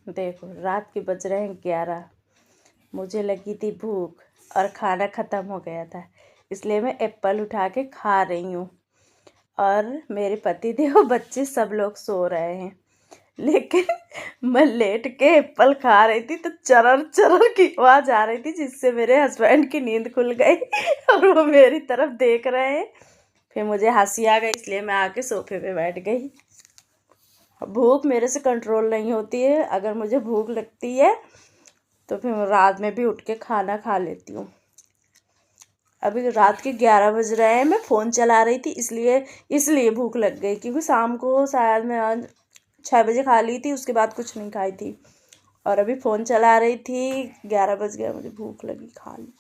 देखो रात के बज रहे हैं 11। मुझे लगी थी भूख और खाना ख़त्म हो गया था, इसलिए मैं एप्पल उठा के खा रही हूँ। और मेरे पति देव बच्चे सब लोग सो रहे हैं, लेकिन मैं लेट के एप्पल खा रही थी तो चरर चरर की आवाज़ आ रही थी, जिससे मेरे हस्बैंड की नींद खुल गई और वो मेरी तरफ देख रहे हैं। फिर मुझे हंसी आ गई, इसलिए मैं आके सोफे पे बैठ गई। भूख मेरे से कंट्रोल नहीं होती है। अगर मुझे भूख लगती है तो फिर मैं रात में भी उठ के खाना खा लेती हूँ। अभी रात के 11 बज रहे हैं, मैं फ़ोन चला रही थी, इसलिए भूख लग गई, क्योंकि शाम को शायद मैं आज 6 बजे खा ली थी, उसके बाद कुछ नहीं खाई थी। और अभी फ़ोन चला रही थी, 11 बज गया, मुझे भूख लगी, खा ली।